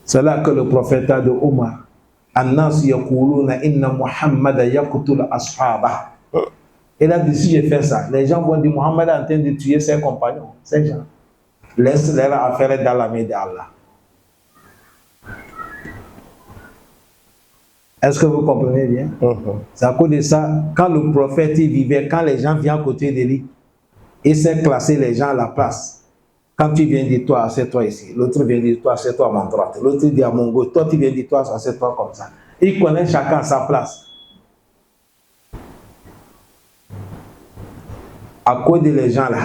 C'est là que le prophète a dit Omar, Annas yakuluna inna Muhammad yaqtul ashaba. Il a dit si je fais ça, les gens vont dire Muhammad est en train de tuer ses compagnons, ces gens. Laisse leur affaire dans la main d'Allah. Est-ce que vous comprenez bien? C'est à cause de ça, quand le prophète il vivait, quand les gens viennent à côté de lui, il s'est classé les gens à la place. Quand tu viens dire toi, assieds-toi ici. L'autre vient dire toi, assieds-toi à mon droite. L'autre dit à mon gauche. Toi, tu viens dire toi, assieds-toi comme ça. Il connaît chacun à sa place. À cause de les gens là,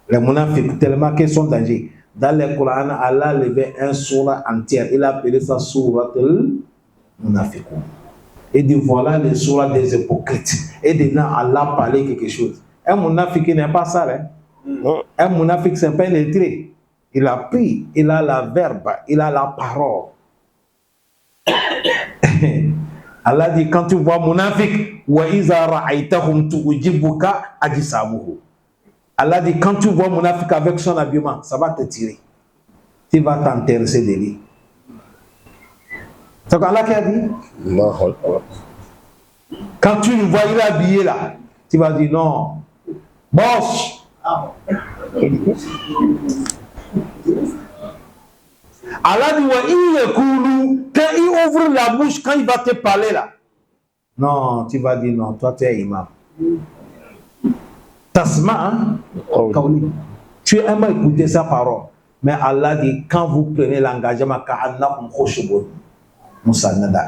les munafiques, tellement qu'ils sont dangers. Dans le Coran, Allah a levé un surah entier. Il a appelé ça surah al-munafiqun. Et dit voilà le surah des hypocrites. Et dedans, Allah a parlé quelque chose. Un munafique n'est pas ça, hein? Un munafik, c'est pas illettré. Il a pris, il a la verbe, il a la parole. Allah dit quand tu vois munafik, wa iza ra'aytahum tu'jibuka ajsamuhu. Allah dit quand tu vois munafik avec son habillement, ça va te tirer. Tu vas t'intéresser de lui. C'est Allah qui a dit. Quand tu le vois, il est habillé là, tu vas dire non, boss. Allah dit quand il ouvre la bouche, quand il va te parler là, non, tu vas dire non, toi tu es imam. Tasma, hein? Tu aimes écouter sa parole. Mais Allah dit quand vous prenez l'engagement,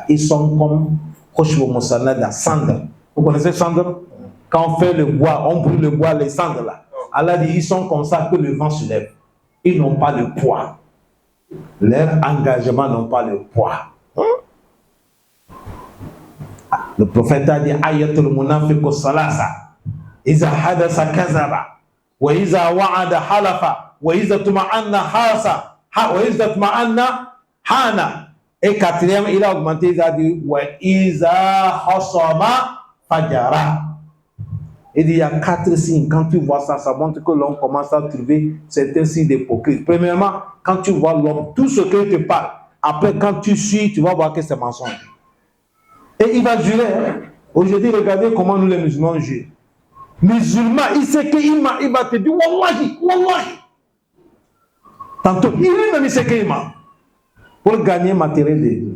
ils sont comme cendre. Vous connaissez cendre? Quand on fait le bois, on brûle le bois, les cendres là. Allah dit, ils sont comme ça que le vent se lève. Ils n'ont pas le poids. Leurs engagements n'ont pas le poids. Le prophète a dit ayatul munafiq salasa. Iza hadasa kazaba. Wa iza wa'ada halafa. Wa iza tuma'anna khasa. Wa iza tuma'anna hana. Et quatrième, il a augmenté, il a dit wa iza khasama fajara. Il dit il y a 4 signes. Quand tu vois ça, ça montre que l'homme commence à trouver certains signes d'hypocrisie. Premièrement, quand tu vois l'homme, tout ce qu'il te parle, après quand tu suis, tu vas voir que c'est mensonge. Et il va jurer. Hein? Aujourd'hui, regardez comment nous les musulmans jurent. Musulman, il sait qu'il va te dire Wallahi, Wallahi. Tantôt, lui-même il sait qu'il ment. Pour gagner matériel de vie.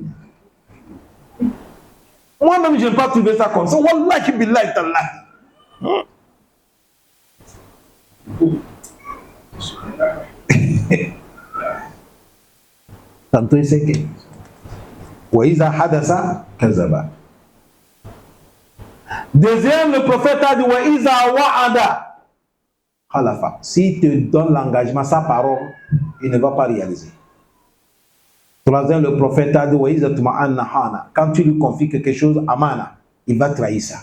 Moi-même, je n'ai pas trouvé ça comme ça. Wallahi, billahi, tallahi. Tantôt il sait que Waïza hadasa kazaba. Deuxième, le prophète a dit Waïza wa'ada khalafa. S'il te donne l'engagement, sa parole, il ne va pas réaliser. Troisième, le prophète a dit Waïza tuma'anna hana. Quand tu lui confies quelque chose, amana, il va trahir ça.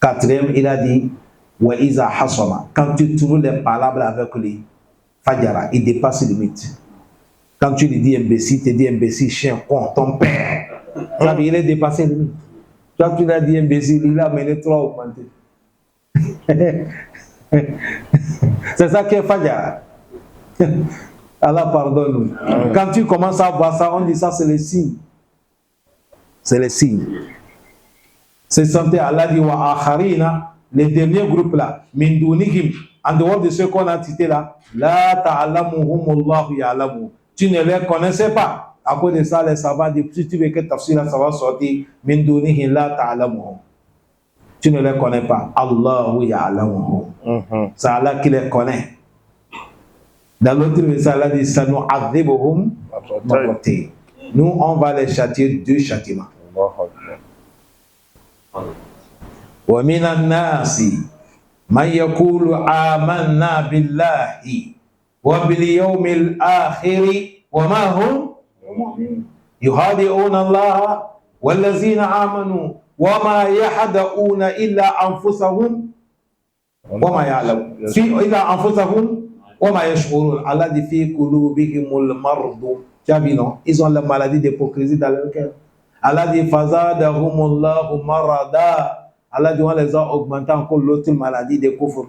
Quatrième, il a dit Waïza hasama. Quand tu trouves les palabres avec lui, fajara, il dépasse les limites. Quand tu lui dis imbécile, tu dis imbécile, chien, con, ton père. Ça veut dire il est dépassé les limites. Quand tu lui as dit imbécile, il a mené 3 augmentés. C'est ça qui est fajara. Allah pardonne-nous. Quand tu commences à voir ça, on dit ça, c'est les signes. C'est les signes. C'est santé, Allah dit wa akharina, les derniers groupes là, min dunihim, en dehors de ceux qu'on a cités là, la ta'alamuhumullahu ya'lamu. Tu ne les connaissais pas. À cause de ça, les savants disent, si tu veux que tafsir là, ça va sortir, min dunihim la ta'alamuhum. Tu ne les connais pas. Allahu ya'lamuhum. C'est Allah qui les connaît. Dans l'autre verset, Allah dit, sanu adhibuhum marratayn. Nous, on va les châtier 2 châtiments. ومن الناس من يقول آمنا بالله وباليوم الآخر وما هم يخادعون الله والذين آمنوا وما يخدعون إلا أنفسهم وما يعلمون إلا أنفسهم وما يشعرون الذي في قلوبهم المرض. Tu as vu, non? Ils ont la maladie d'hypocrisie dans leur cœur. Allah dit fazadahumullahu marada. Allah dit on les a augmenté encore l'autre maladie de kufr.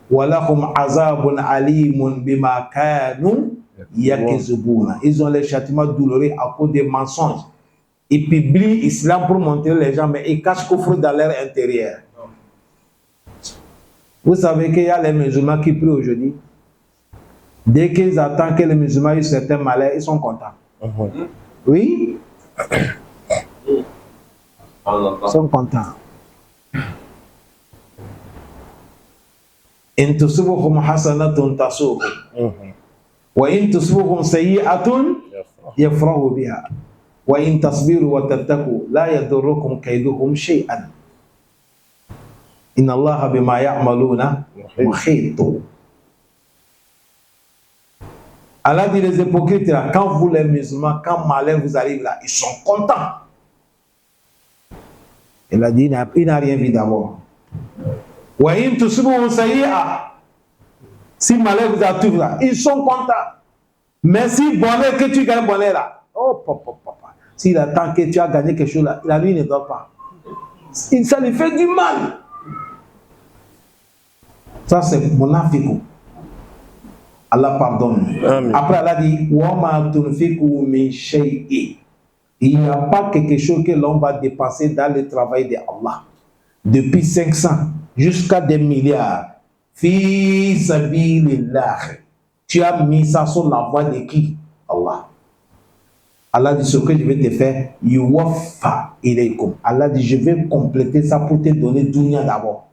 Walahum azabun alimun bima kanu yakizubuna. Ils ont les châtiments douloureux à cause des mensonges. Ils publient l'islam pour montrer les gens, mais ils cachent kufr dans leur intérieur. Vous savez qu'il y a les musulmans qui prient aujourd'hui. Dès qu'ils attendent que les musulmans aient certains malheurs, ils sont contents. Oui. Ils sont contents. In tusibuhum hasanatun tasuhum wa in tusibuhum sayyi'atun yafrahu biha wa in tasbiru wa tattaqu la yadurrukum kayduhum shay'an inna Allaha bima ya'maluna muhit. Allah dit les hypocrites là, quand vous les musulmans, quand malheur vous arrive là, ils sont contents. Il a dit, il n'a rien vu d'abord. Si malheur vous arrive là, ils sont contents. Mais si bonheur que tu gagnes bonheur là, oh papa, s'il attend que tu as gagné quelque chose là, la nuit ne dort pas. Ça lui fait du mal. Ça c'est mon afikou. Allah pardonne. Amen. Après Allah dit, Wama tunfiku min shay'in. Il n'y a pas quelque chose que l'on va dépenser dans le travail de Allah. Depuis 500 jusqu'à des milliards. Fi sabilillah. Tu as mis ça sur la voie de qui? Allah. Allah dit ce que je vais te faire, yuwaffa ilaykum. Allah dit je vais compléter ça pour te donner dunya d'abord.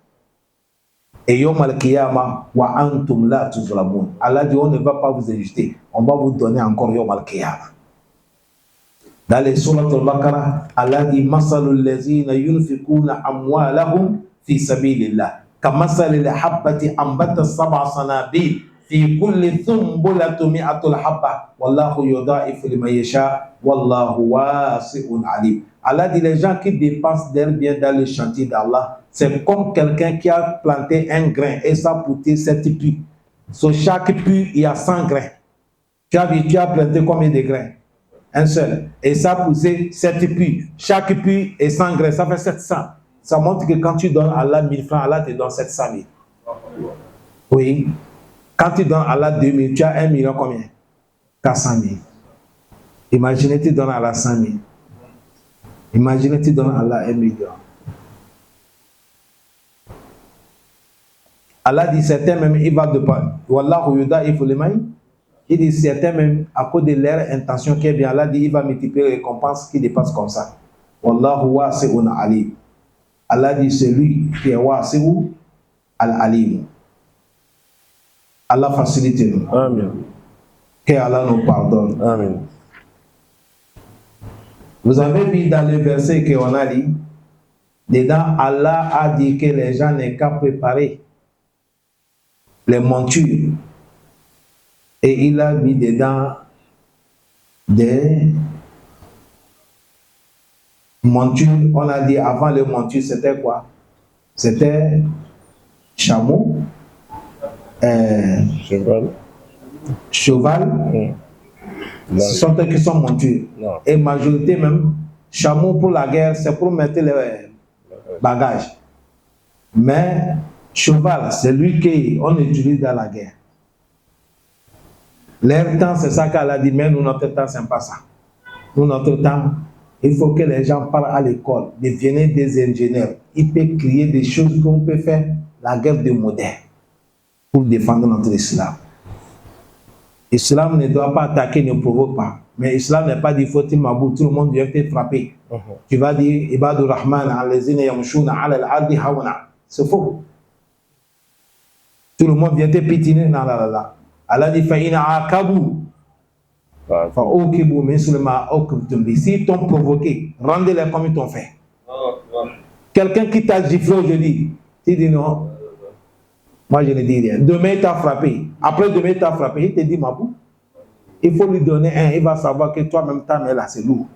Et yom al-qiyamah wa antum la tuzlamun. Allah dit on ne va pas vous ajuster, on va vous donner encore yom al-qiyamah. Dans les sourates al-Baqarah, Allah dit masalul lazina yunfikuna amwalahum fi sabilillah kamasalil habbati ambata sab'a sanabil في كل ثنبلة مئة حبة والله يضاعف لمن يشاء والله واسع عليم. Allah dit les gens qui dépensent leur bien dans le chantier d'Allah, c'est comme quelqu'un qui a planté un grain et ça a poussé 7 puits. Sur chaque puits, il y a 100 grains. Tu as planté combien de grains? Un seul. Et ça a poussé 7 puits. Chaque puits est 100 grains, ça fait 700. Ça montre que quand tu donnes à Allah 1000 francs, Allah te donne 700 000. Oui. Quand tu donnes à Allah 2000, tu as 1 million combien? 400 000. Imaginez, tu donnes à Allah 100 000. Imaginez, tu donnes à Allah 1 million. Allah dit certains même, il va de pas. Wallahu yudaifu liman. Il dit certains même, à cause de leur intention qui est bien, Allah dit il va multiplier les récompenses qui dépassent comme ça. Wallahu wasi'un alim. Allah dit celui qui est wasi'u al-alim. Allah facilite nous. Amen. Que Allah nous pardonne. Amen. Vous avez vu dans le verset qu'on a lu, dedans, Allah a dit que les gens n'ont qu'à préparer les montures. Et il a mis dedans des montures. On a dit avant les montures, c'était quoi? C'était chameau, cheval. Ce sont eux qui sont montures. Non. Et majorité même, chameau pour la guerre, c'est pour mettre les bagages. Mais cheval, c'est lui qu'on utilise dans la guerre. Leur temps, c'est ça qu'elle a dit, mais nous, notre temps, c'est pas ça. Nous, notre temps, il faut que les gens partent à l'école, deviennent des ingénieurs. Ils peuvent créer des choses qu'on peut faire, la guerre de modèle, pour défendre notre islam. L'islam ne doit pas attaquer, ne provoque pas. Mais l'islam n'est pas dit, faut-il m'abou, tout le monde vient te frapper. Tu vas dire, Ibadur Rahman, alazina yamshuna ala al-ardi hawana. C'est faux. Tout le monde vient te pitiner, non, là, là, là. Allah dit, fa'ina akabu. Fa'okibu min sulma okubtum bi. S'ils t'ont provoqué, rendez-les comme ils t'ont fait. Quelqu'un qui t'a giflé aujourd'hui, tu dis non. Moi, je ne dis rien. Demain, il t'a frappé. Après demain, il t'a frappé. Il te dit, Mabou, il faut lui donner un. Il va savoir que toi-même, ta main là, c'est lourd.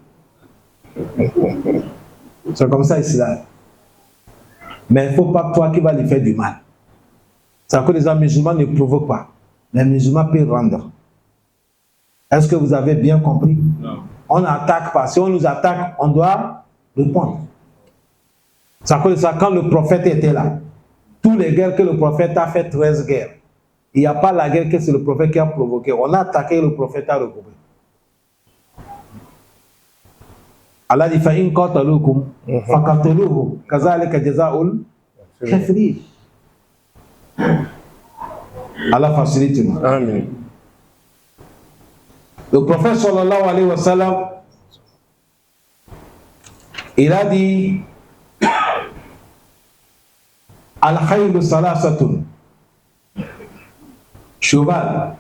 C'est comme ça ici là. Mais il ne faut pas toi qui vas lui faire du mal. C'est que les musulmans ne provoquent pas. Les musulmans peuvent rendre. Est-ce que vous avez bien compris? Non. On n'attaque pas. Si on nous attaque, on doit répondre. C'est que ça, quand le prophète était là, tous les guerres que le prophète a fait, 13 guerres. Il n'y a pas la guerre que c'est le prophète qui a provoqué. On a attaqué, le prophète a recouvert. Allah dit fa'in qatalukum faqatuluhu kazalika jazaa'ul kafirin. Allah facilite nous. Amen. Le prophète sallallahu alayhi wa sallam, il a dit al-khaylu salasatun. Cheval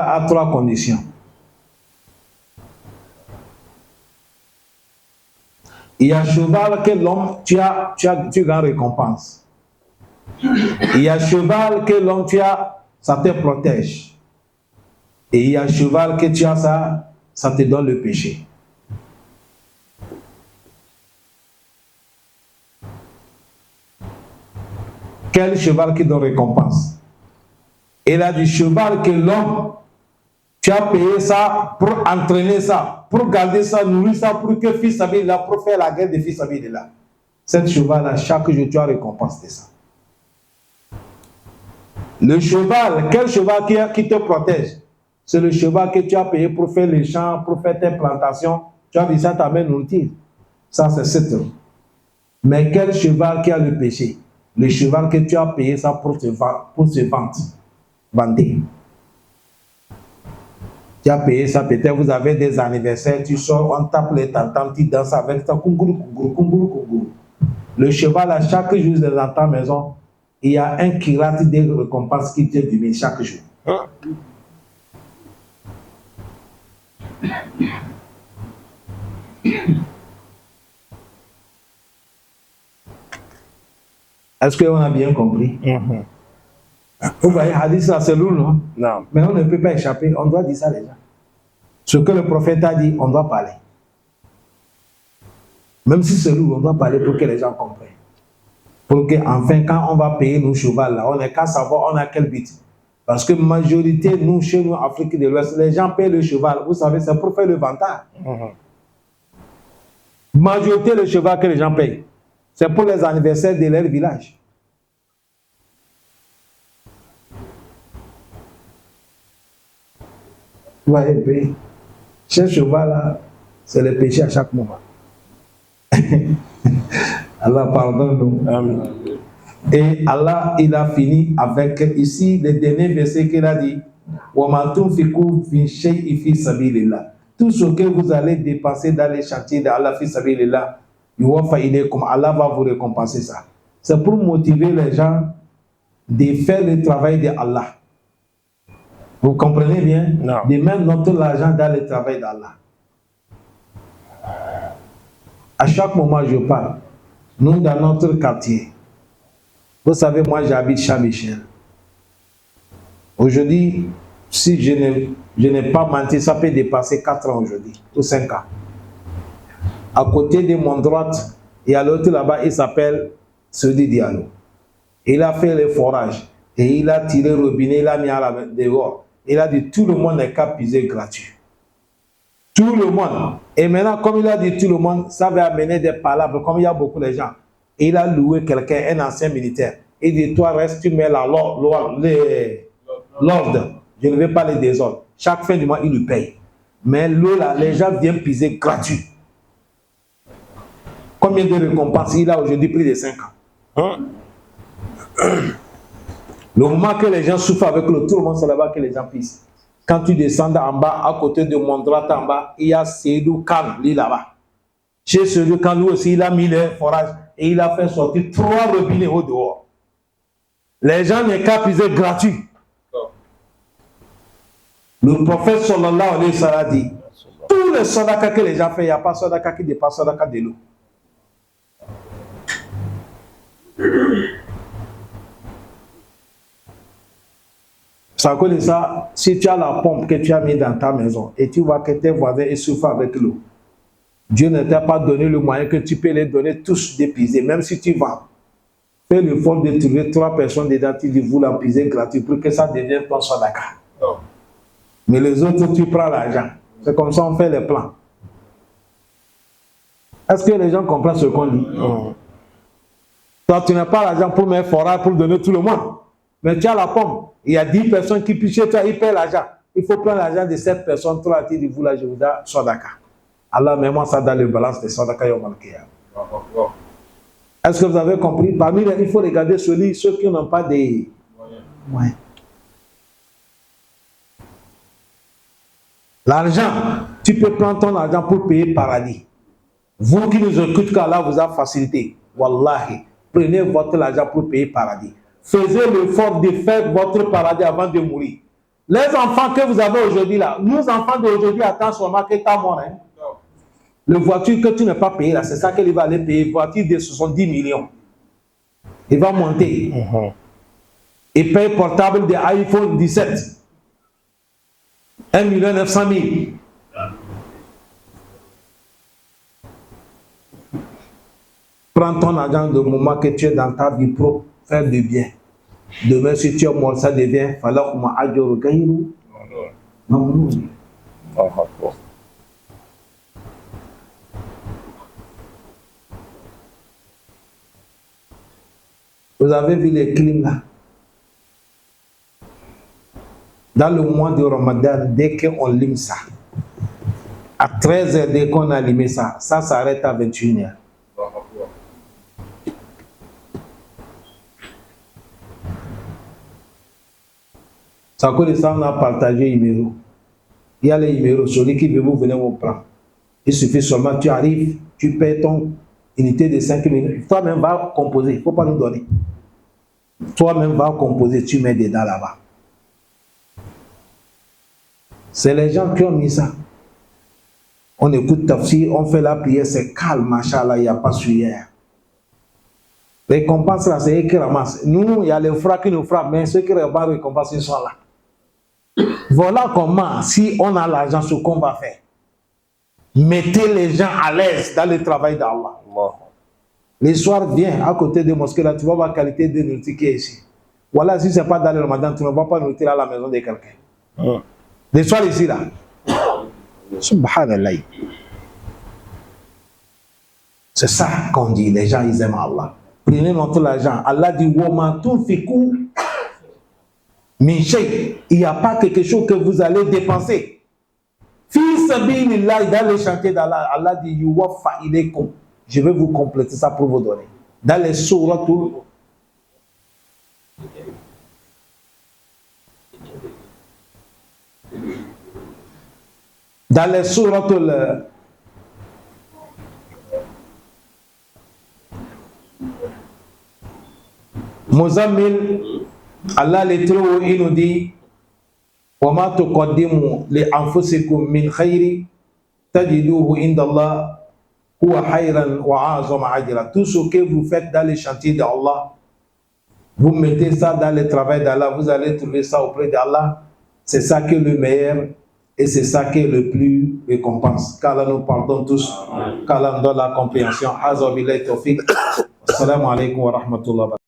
a 3 conditions. Il y a cheval que l'homme, tu gagnes récompense. Il y a cheval que l'homme, ça te protège. Et il y a cheval que tu as, ça te donne le péché. Quel cheval qui donne récompense? Il a du cheval que l'homme, tu as payé ça pour entraîner ça, pour garder ça, nourrir ça, pour que fils Abidillah, pour faire la guerre de fils Abidillah. Cette cheval-là, chaque jour, tu as récompense de ça. Le cheval, quel cheval qui te protège? C'est le cheval que tu as payé pour faire les champs, pour faire tes plantations. Tu as dit ça, t'amène nourriture. Ça, c'est 7 euros. Mais quel cheval qui a le péché? Le cheval que tu as payé ça pour se vendre. Tu as payé ça, peut-être vous avez des anniversaires, tu sors, on tape les tantam, tu danses avec ça, kungourou, kungourou, kungourou, kungourou. Le cheval, à chaque jour dans ta maison, il y a un kirat de récompense qui te diminue chaque jour. Est-ce qu'on a bien compris? Vous voyez, hadith là, c'est lourd, non? Non. Mais on ne peut pas échapper, on doit dire ça les gens. Ce que le prophète a dit, on doit parler. Même si c'est lourd, on doit parler pour que les gens comprennent. Pour que, enfin, quand on va payer nos chevaux là, on n'a qu'à savoir on a quel but. Parce que majorité, nous, chez nous, Afrique de l'Ouest, les gens payent le cheval. Vous savez, c'est pour faire le vantard. Majorité le cheval que les gens payent, c'est pour les anniversaires de leur village. Vous voyez, ce cheval-là, c'est le péché à chaque moment. Allah pardonne-nous. Amen. Et Allah, il a fini avec ici le dernier verset qu'il a dit. Tout ce que vous allez dépenser dans les chantiers d'Allah, Allah va vous récompenser ça. C'est pour motiver les gens de faire le travail d'Allah. Vous comprenez bien? Non. De mettre notre argent dans le travail d'Allah. À chaque moment, je parle. Nous, dans notre quartier, vous savez, moi, j'habite Saint-Michel. Aujourd'hui, si je n'ai pas menti, ça peut dépasser 4 ans aujourd'hui, ou 5 ans. À côté de mon droite, il y a l'autre là-bas, il s'appelle Sodi Diallo. Il a fait le forage et il a tiré le robinet, il a mis à la dehors. Il a dit tout le monde n'est qu'à puiser gratuit. Tout le monde. Et maintenant, comme il a dit tout le monde, ça va amener des palabres, comme il y a beaucoup de gens. Et il a loué quelqu'un, un ancien militaire. Il dit, toi, reste, tu mets l'ordre. Je ne vais pas les désordres. Chaque fin du mois, il lui paye. Mais l'eau, là, les gens viennent puiser gratuit. Combien de récompenses il a aujourd'hui? Plus de 5 ans. Le moment que les gens souffrent avec l'eau, tout le monde, c'est là-bas que les gens pissent. Quand tu descends en bas, à côté de mon droite en bas, il y a Seydou Khan, lui là-bas. Chez Seydou Khan, lui aussi, il a mis les forages et il a fait sortir 3 robinets au dehors. Les gens n'ont qu'à puiser gratuit. Le prophète sallallahu alayhi wa sallam dit, tous les sadaka que les gens font, il n'y a pas sadaka qui dépasse sadaka de l'eau. Ça cause ça, si tu as la pompe que tu as mis dans ta maison et tu vois que tes voisins essoufflent avec l'eau, Dieu ne t'a pas donné le moyen que tu peux les donner tous d'épuiser, même si tu vas. Fais l'effort de trouver 3 personnes dedans, tu dis vous la puiser gratuit pour que ça devienne ton sadaka. Mais les autres, tu prends l'argent. C'est comme ça on fait les plans. Est-ce que les gens comprennent ce qu'on dit? Toi, tu n'as pas l'argent pour mettre forage pour donner tout le monde. Mais tu as la pomme. Il y a 10 personnes qui puissent chez toi, ils paient l'argent. Il faut prendre l'argent de 7 personnes. Toi, tu dis, vous là, je vous donne sadaka. Allah, mets-moi ça dans le balance de sadaka yawm al-qiyamah. Est-ce que vous avez compris? Parmi les, il faut regarder ceux qui n'ont pas des moyens. L'argent, tu peux prendre ton argent pour payer paradis. Vous qui nous écoutez, qu'Allah vous a facilité. Wallahi, prenez votre argent pour payer paradis. Faisez l'effort de faire votre paradis avant de mourir. Les enfants que vous avez aujourd'hui là, nos enfants d'aujourd'hui attendent seulement que tu as mort. Hein? Le voiture que tu n'as pas payé là, c'est ça qu'il va aller payer. Voiture de 70 millions. Il va monter. Il paye portable de iPhone 17. 1 900 000. Prends ton argent du moment que tu es dans ta vie propre, faire du bien. Demain, si tu es mort, ça devient falakuma ajuru gairu. Non. Vous avez vu les clims là? Dans le mois de Ramadan, dès qu'on lime ça, à 13h, dès qu'on a limé ça, ça s'arrête à 21h. Ça cause de ça, on a partagé les numéros. Il y a les numéros, celui qui veut vous venir vous prendre. Il suffit seulement, tu arrives, tu payes ton unité de 5 minutes. Toi-même va composer, il ne faut pas nous donner. Toi-même va composer, tu mets dedans là-bas. C'est les gens qui ont mis ça. On écoute tafsir, on fait la prière, c'est calme, machallah, il n'y a pas suière. Récompense là, c'est eux qui ramassent. Nous, il y a les frères qui nous frappent, mais ceux qui repartent récompense, ils sont là. Voilà comment, si on a l'argent, ce qu'on va faire. Mettez les gens à l'aise dans le travail d'Allah. Les soirs, viens à côté des mosquées, là, tu vas voir la qualité de nourriture qui est ici. Voilà, si ce n'est pas dans le Ramadan, tu ne vas pas nourrir à la maison de quelqu'un. Les soirs ici, là. Subhanallah. C'est ça qu'on dit, les gens, ils aiment Allah. Prenez notre argent. Allah dit, Wama tunfiku min shay. Il n'y a pas quelque chose que vous allez dépenser. Fi sabilillah, dans le chantier d'Allah, Allah dit, Yuwaffa ilaykum. Je vais vous compléter ça pour vous donner. Dans les sourates, Muzammil, Allah les trouve, il nous dit وَمَا تُقَدِّمُوا لِأَنفُسِكُم مِّنْ خَيْرٍ تَجِدُوهُ عِندَ اللَّهِ هُوَ خَيْرًا وَأَعْظَمَ أَجْرًا. Tout ce que vous faites dans les chantiers d'Allah, vous mettez ça dans le travail d'Allah, vous allez trouver ça auprès d'Allah. C'est ça qui est le meilleur et c'est ça qui est le plus récompense. Qu'Allah nous pardonne tous, qu'Allah nous donne la compréhension. Assalamu alaikum wa rahmatullah.